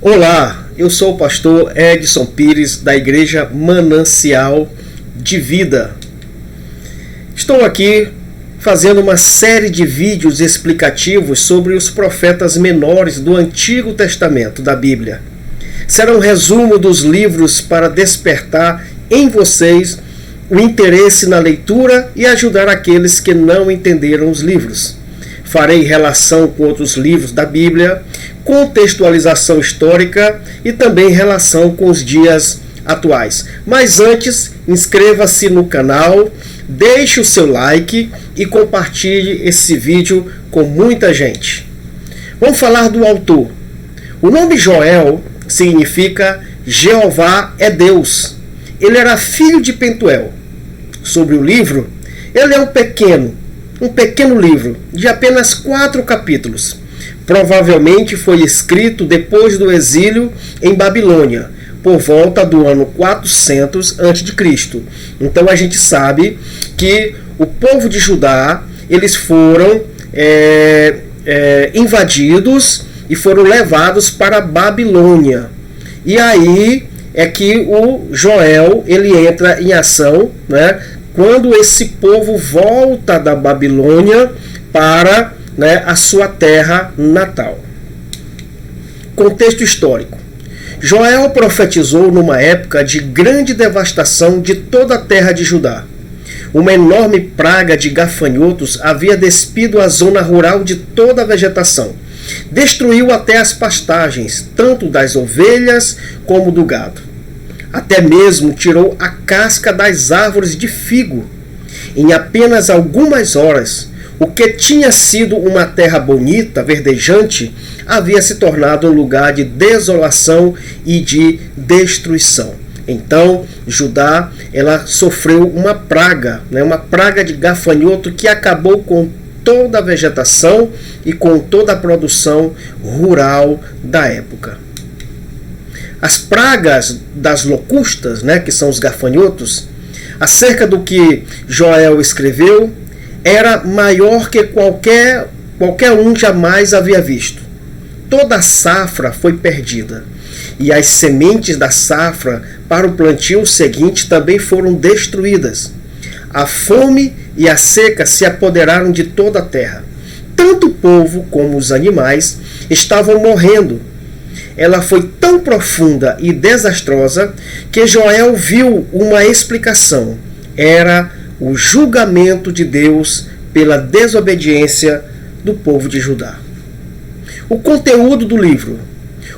Olá, eu sou o pastor Edson Pires da Igreja Manancial de Vida. Estou aqui fazendo uma série de vídeos explicativos sobre os profetas menores do Antigo Testamento da Bíblia. Será um resumo dos livros para despertar em vocês o interesse na leitura e ajudar aqueles que não entenderam os livros. Farei relação com outros livros da Bíblia, contextualização histórica e também relação com os dias atuais. Mas antes, inscreva-se no canal, deixe o seu like e compartilhe esse vídeo com muita gente. Vamos falar do autor. O nome Joel significa Jeová é Deus. Ele era filho de Petuel. Sobre o livro, ele é um pequeno livro de apenas 4 capítulos. Provavelmente foi escrito depois do exílio em Babilônia, por volta do ano 400 a.C. Então a gente sabe que o povo de Judá, eles foram invadidos e foram levados para a Babilônia. E aí é que o Joel ele entra em ação, né, quando esse povo volta da Babilônia para a sua terra natal. Contexto histórico. Joel profetizou numa época de grande devastação de toda a terra de Judá. Uma enorme praga de gafanhotos havia despido a zona rural de toda a vegetação. Destruiu até as pastagens, tanto das ovelhas como do gado. Até mesmo tirou a casca das árvores de figo. Em apenas algumas horas, o que tinha sido uma terra bonita, verdejante, havia se tornado um lugar de desolação e de destruição. Então, Judá, ela sofreu uma praga de gafanhoto que acabou com toda a vegetação e com toda a produção rural da época. As pragas das locustas, que são os gafanhotos, acerca do que Joel escreveu, era maior que qualquer um jamais havia visto. Toda a safra foi perdida, e as sementes da safra para o plantio seguinte também foram destruídas. A fome e a seca se apoderaram de toda a terra. Tanto o povo como os animais estavam morrendo. Ela foi tão profunda e desastrosa que Joel viu uma explicação. Era o julgamento de Deus pela desobediência do povo de Judá. O conteúdo do livro.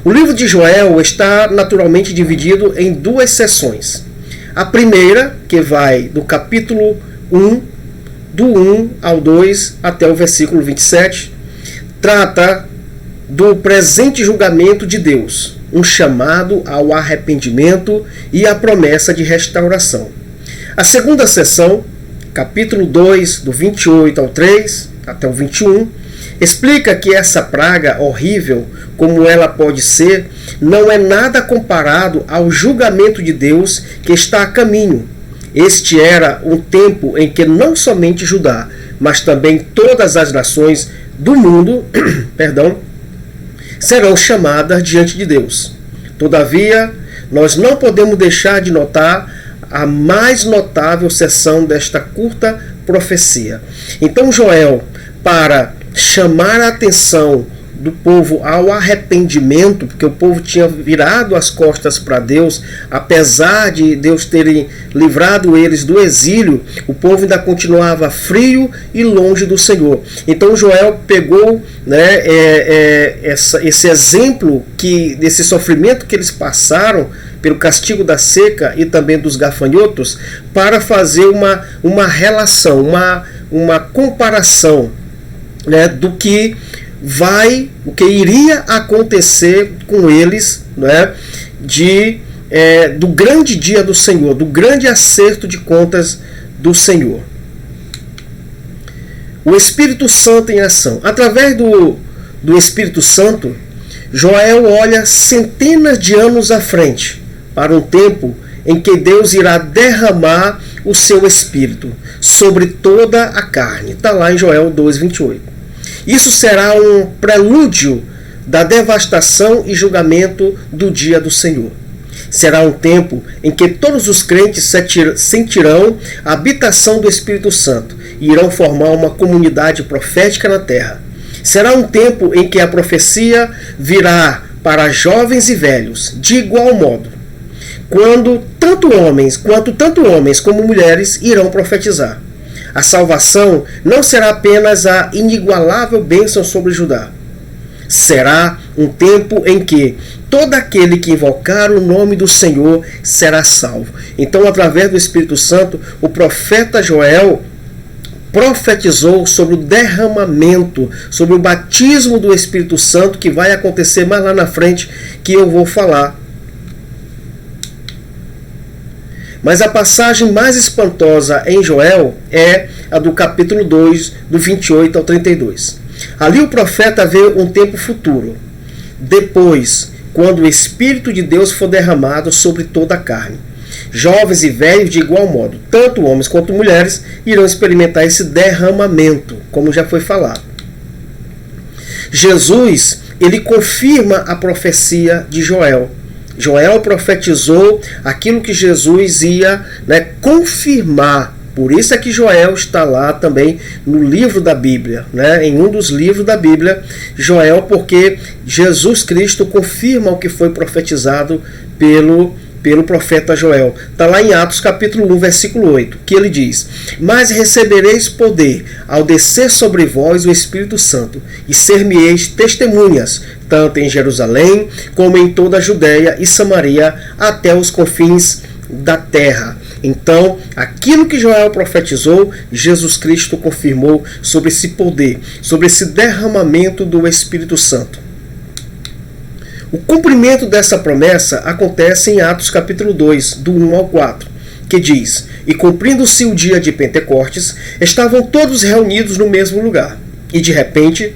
O livro de Joel está naturalmente dividido em 2 seções. A primeira, que vai do capítulo 1, do 1 ao 2 até o versículo 27, trata do presente julgamento de Deus, um chamado ao arrependimento e a promessa de restauração. A segunda seção, capítulo 2, do 28 ao 3 até o 21, explica que essa praga horrível, como ela pode ser, não é nada comparado ao julgamento de Deus que está a caminho. Este era um tempo em que não somente Judá, mas também todas as nações do mundo serão chamadas diante de Deus. Todavia, nós não podemos deixar de notar a mais notável seção desta curta profecia. Então Joel, para chamar a atenção do povo ao arrependimento, porque o povo tinha virado as costas para Deus, apesar de Deus terem livrado eles do exílio, o povo ainda continuava frio e longe do Senhor. Então Joel pegou esse exemplo desse sofrimento que eles passaram pelo castigo da seca e também dos gafanhotos, para fazer uma relação, uma comparação do que iria acontecer com eles, do grande dia do Senhor, do grande acerto de contas do Senhor. O Espírito Santo em ação. Através do Espírito Santo, Joel olha centenas de anos à frente, para um tempo em que Deus irá derramar o seu Espírito sobre toda a carne. Está lá em Joel 2:28. Isso será um prelúdio da devastação e julgamento do dia do Senhor. Será um tempo em que todos os crentes sentirão a habitação do Espírito Santo e irão formar uma comunidade profética na terra. Será um tempo em que a profecia virá para jovens e velhos, de igual modo, quando tanto homens como mulheres irão profetizar. A salvação não será apenas a inigualável bênção sobre Judá. Será um tempo em que todo aquele que invocar o nome do Senhor será salvo. Então, através do Espírito Santo, o profeta Joel profetizou sobre o derramamento, sobre o batismo do Espírito Santo, que vai acontecer mais lá na frente, que eu vou falar. Mas a passagem mais espantosa em Joel é a do capítulo 2, do 28 ao 32. Ali o profeta vê um tempo futuro. Depois, quando o Espírito de Deus for derramado sobre toda a carne. Jovens e velhos de igual modo, tanto homens quanto mulheres, irão experimentar esse derramamento, como já foi falado. Jesus, ele confirma a profecia de Joel. Joel profetizou aquilo que Jesus ia confirmar. Por isso é que Joel está lá também no livro da Bíblia, em um dos livros da Bíblia, Joel, porque Jesus Cristo confirma o que foi profetizado pelo profeta Joel. Está lá em Atos capítulo 1, versículo 8, que ele diz: mas recebereis poder ao descer sobre vós o Espírito Santo, e ser-me-eis testemunhas, tanto em Jerusalém, como em toda a Judéia e Samaria, até os confins da terra. Então, aquilo que Joel profetizou, Jesus Cristo confirmou sobre esse poder, sobre esse derramamento do Espírito Santo. O cumprimento dessa promessa acontece em Atos capítulo 2, do 1 ao 4, que diz: e cumprindo-se o dia de Pentecostes, estavam todos reunidos no mesmo lugar, e de repente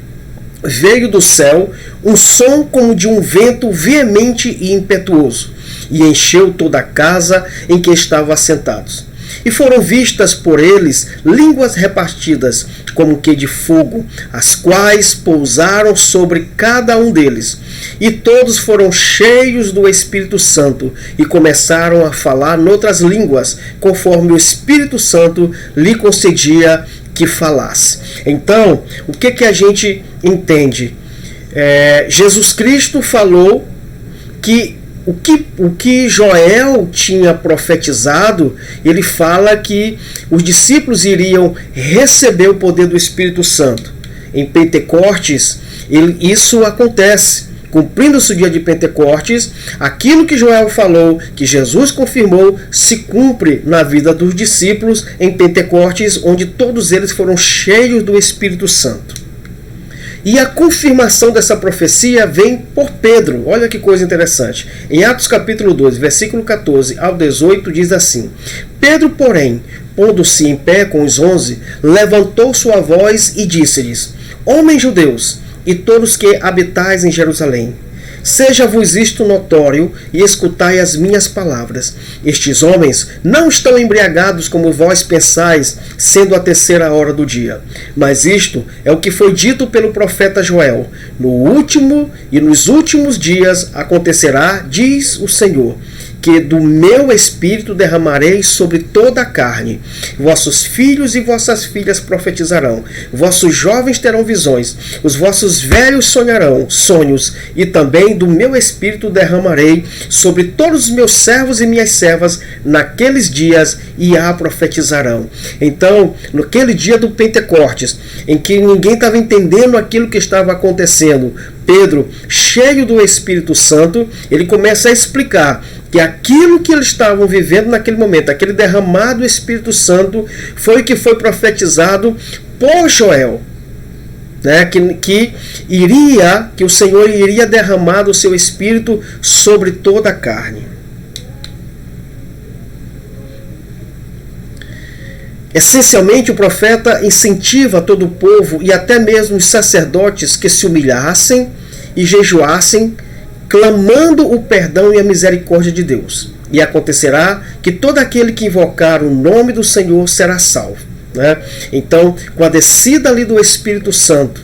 veio do céu um som como de um vento veemente e impetuoso, e encheu toda a casa em que estavam assentados. E foram vistas por eles línguas repartidas, como que de fogo, as quais pousaram sobre cada um deles. E todos foram cheios do Espírito Santo, e começaram a falar noutras línguas, conforme o Espírito Santo lhe concedia que falasse. Então, o que a gente entende? Jesus Cristo falou que o que Joel tinha profetizado, ele fala que os discípulos iriam receber o poder do Espírito Santo. Em Pentecostes, isso acontece. Cumprindo-se o dia de Pentecostes, aquilo que Joel falou, que Jesus confirmou, se cumpre na vida dos discípulos em Pentecostes, onde todos eles foram cheios do Espírito Santo. E a confirmação dessa profecia vem por Pedro. Olha que coisa interessante. Em Atos capítulo 12, versículo 14 ao 18, diz assim: Pedro, porém, pondo-se em pé com os 11, levantou sua voz e disse-lhes: homens judeus, e todos que habitais em Jerusalém, seja-vos isto notório, e escutai as minhas palavras. Estes homens não estão embriagados como vós pensais, sendo a 3ª hora do dia. Mas isto é o que foi dito pelo profeta Joel: nos últimos dias acontecerá, diz o Senhor, que do meu Espírito derramarei sobre toda a carne. Vossos filhos e vossas filhas profetizarão, vossos jovens terão visões, os vossos velhos sonharão sonhos, e também do meu Espírito derramarei sobre todos os meus servos e minhas servas naqueles dias, e a profetizarão. Então, naquele dia do Pentecostes, em que ninguém estava entendendo aquilo que estava acontecendo, Pedro, cheio do Espírito Santo, ele começa a explicar que aquilo que eles estavam vivendo naquele momento, aquele derramado Espírito Santo, foi o que foi profetizado por Joel, que o Senhor iria derramar o seu Espírito sobre toda a carne. Essencialmente, o profeta incentiva todo o povo e até mesmo os sacerdotes que se humilhassem e jejuassem, clamando o perdão e a misericórdia de Deus. E acontecerá que todo aquele que invocar o nome do Senhor será salvo. Então, com a descida ali do Espírito Santo,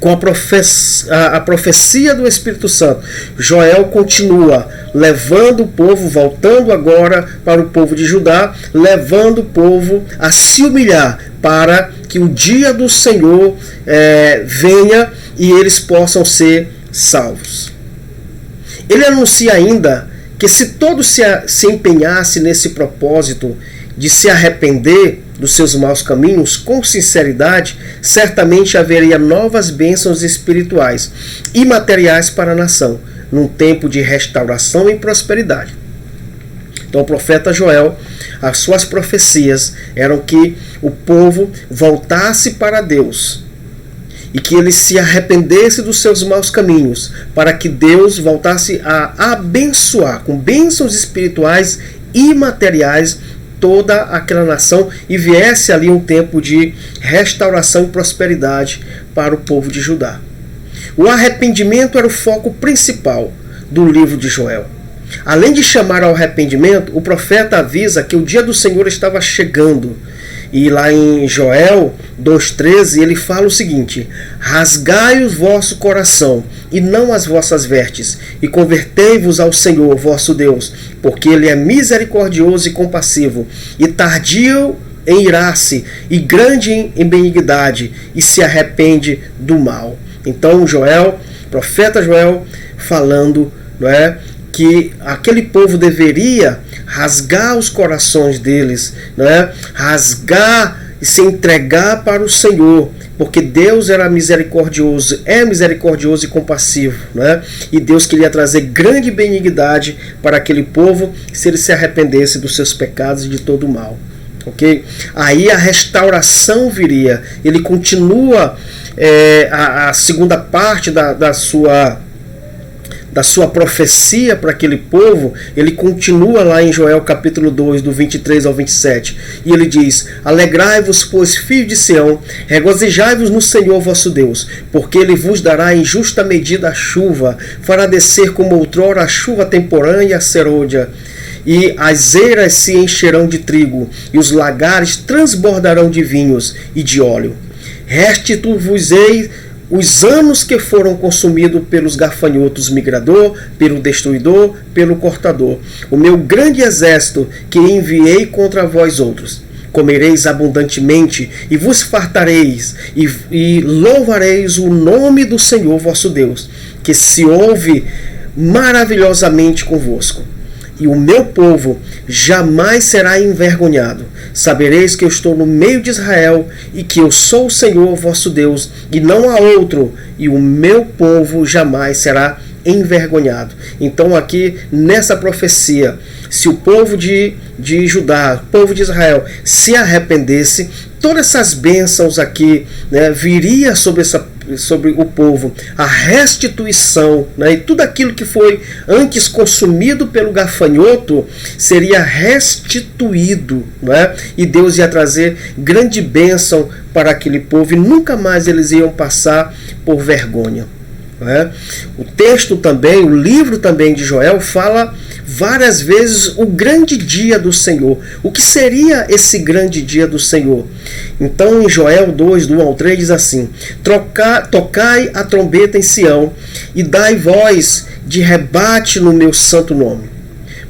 com a profecia do Espírito Santo, Joel continua levando o povo, voltando agora para o povo de Judá, levando o povo a se humilhar para que o dia do Senhor venha e eles possam ser salvos. Ele anuncia ainda que se todos se empenhassem nesse propósito de se arrepender dos seus maus caminhos com sinceridade, certamente haveria novas bênçãos espirituais e materiais para a nação, num tempo de restauração e prosperidade. Então o profeta Joel, as suas profecias eram que o povo voltasse para Deus e que ele se arrependesse dos seus maus caminhos, para que Deus voltasse a abençoar com bênçãos espirituais e materiais toda aquela nação e viesse ali um tempo de restauração e prosperidade para o povo de Judá. O arrependimento era o foco principal do livro de Joel. Além de chamar ao arrependimento, o profeta avisa que o dia do Senhor estava chegando. E lá em Joel 2,13 ele fala o seguinte: rasgai o vosso coração e não as vossas vestes, e convertei-vos ao Senhor vosso Deus, porque ele é misericordioso e compassivo, e tardio em irar-se, e grande em benignidade, e se arrepende do mal. Então Joel, profeta Joel, falando, não é, que aquele povo deveria rasgar os corações deles, né? Rasgar e se entregar para o Senhor, porque Deus era misericordioso, é misericordioso e compassivo, né? E Deus queria trazer grande benignidade para aquele povo se ele se arrependesse dos seus pecados e de todo o mal. Okay? Aí a restauração viria. Ele continua a segunda parte da sua profecia para aquele povo. Ele continua lá em Joel capítulo 2, do 23 ao 27. E ele diz: alegrai-vos, pois, filhos de Sião, regozijai-vos no Senhor vosso Deus, porque ele vos dará em justa medida a chuva, fará descer como outrora a chuva temporânea e a serôdia. E as eiras se encherão de trigo, e os lagares transbordarão de vinhos e de óleo. Restituo-vos-ei os anos que foram consumidos pelos gafanhotos migrador, pelo destruidor, pelo cortador. O meu grande exército que enviei contra vós outros. Comereis abundantemente e vos fartareis e louvareis o nome do Senhor vosso Deus, que se ouve maravilhosamente convosco. E o meu povo jamais será envergonhado. Sabereis que eu estou no meio de Israel e que eu sou o Senhor vosso Deus e não há outro, e o meu povo jamais será envergonhado. Então aqui nessa profecia, se o povo de Judá, o povo de Israel se arrependesse, todas essas bênçãos aqui, né, viria sobre o povo, a restituição, né, e tudo aquilo que foi antes consumido pelo gafanhoto seria restituído, né, e Deus ia trazer grande bênção para aquele povo e nunca mais eles iam passar por vergonha. O texto também, o livro também de Joel fala várias vezes o grande dia do Senhor. O que seria esse grande dia do Senhor? Então em Joel 2, do 1 ao 3 diz assim: tocai a trombeta em Sião e dai voz de rebate no meu santo nome.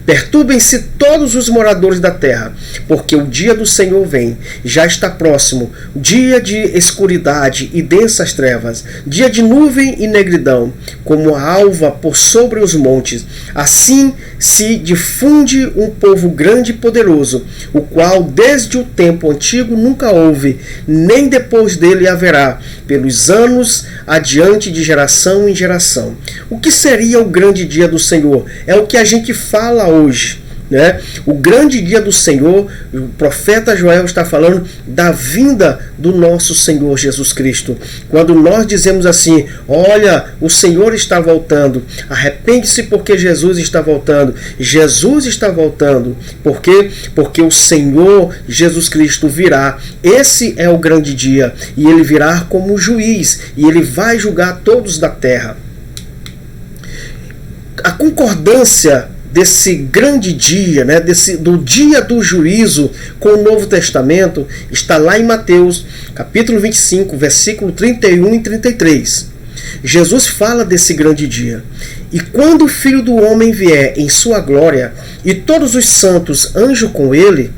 Perturbem-se todos os moradores da terra, porque o dia do Senhor vem, já está próximo, dia de escuridade e densas trevas, dia de nuvem e negridão, como a alva por sobre os montes. Assim se difunde um povo grande e poderoso, o qual desde o tempo antigo nunca houve, nem depois dele haverá, pelos anos adiante de geração em geração. O que seria o grande dia do Senhor? É o que a gente fala hoje, né? O grande dia do Senhor, o profeta Joel está falando da vinda do nosso Senhor Jesus Cristo. Quando nós dizemos assim: olha, o Senhor está voltando, arrepende-se porque Jesus está voltando. Jesus está voltando. Por quê? Porque o Senhor Jesus Cristo virá. Esse é o grande dia. E ele virá como juiz. E ele vai julgar todos da terra. A concordância desse grande dia, né, do dia do juízo com o Novo Testamento, está lá em Mateus, capítulo 25, versículo 31 e 33. Jesus fala desse grande dia. E quando o Filho do Homem vier em sua glória, e todos os santos anjos com ele,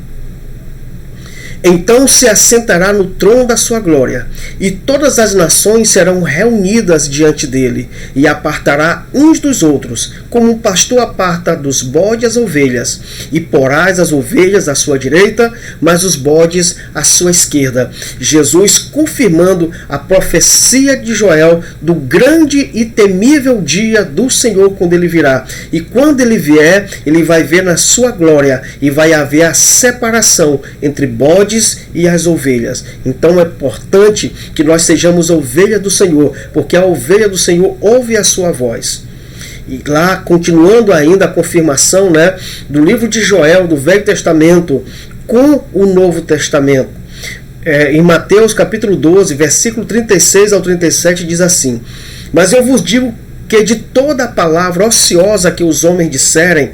então se assentará no trono da sua glória, e todas as nações serão reunidas diante dele, e apartará uns dos outros, como um pastor aparta dos bodes as ovelhas, e porás as ovelhas à sua direita, mas os bodes à sua esquerda. Jesus confirmando a profecia de Joel do grande e temível dia do Senhor quando ele virá. E quando ele vier, ele vai ver na sua glória, e vai haver a separação entre bodes e as ovelhas. Então é importante que nós sejamos ovelha do Senhor, porque a ovelha do Senhor ouve a sua voz. E lá, continuando ainda a confirmação, né, do livro de Joel, do Velho Testamento, com o Novo Testamento. Em Mateus capítulo 12, versículo 36 ao 37, diz assim: Mas eu vos digo que de toda a palavra ociosa que os homens disserem,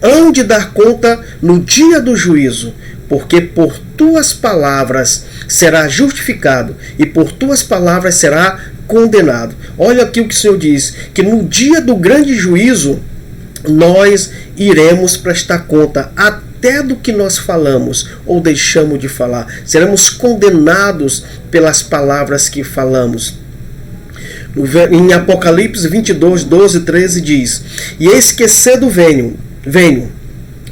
hão de dar conta no dia do juízo, porque por tuas palavras será justificado, e por tuas palavras será condenado. Olha aqui o que o Senhor diz, que no dia do grande juízo, nós iremos prestar conta até do que nós falamos ou deixamos de falar. Seremos condenados pelas palavras que falamos. Em Apocalipse 22, 12, 13 diz: E eis que cedo venho,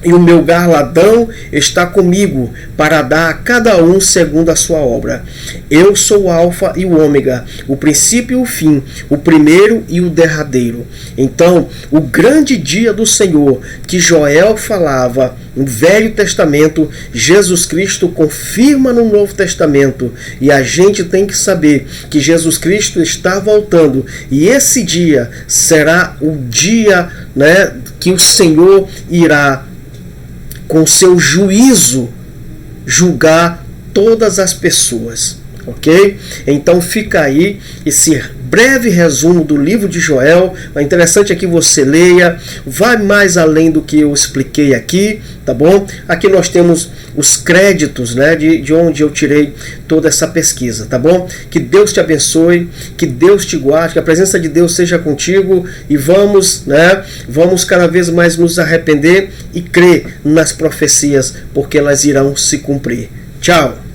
e o meu galardão está comigo, para dar a cada um segundo a sua obra. Eu sou o Alfa e o Ômega, o princípio e o fim, o primeiro e o derradeiro. Então, o grande dia do Senhor, que Joel falava no Velho Testamento, Jesus Cristo confirma no Novo Testamento. E a gente tem que saber que Jesus Cristo está voltando. E esse dia será o dia, né, que o Senhor irá, com seu juízo, julgar todas as pessoas, ok? Então fica aí esse breve resumo do livro de Joel. É interessante aqui você leia, vai mais além do que eu expliquei aqui, tá bom? Aqui nós temos os créditos, né, de onde eu tirei toda essa pesquisa, tá bom? Que Deus te abençoe, que Deus te guarde, que a presença de Deus seja contigo, e vamos cada vez mais nos arrepender e crer nas profecias, porque elas irão se cumprir. Tchau!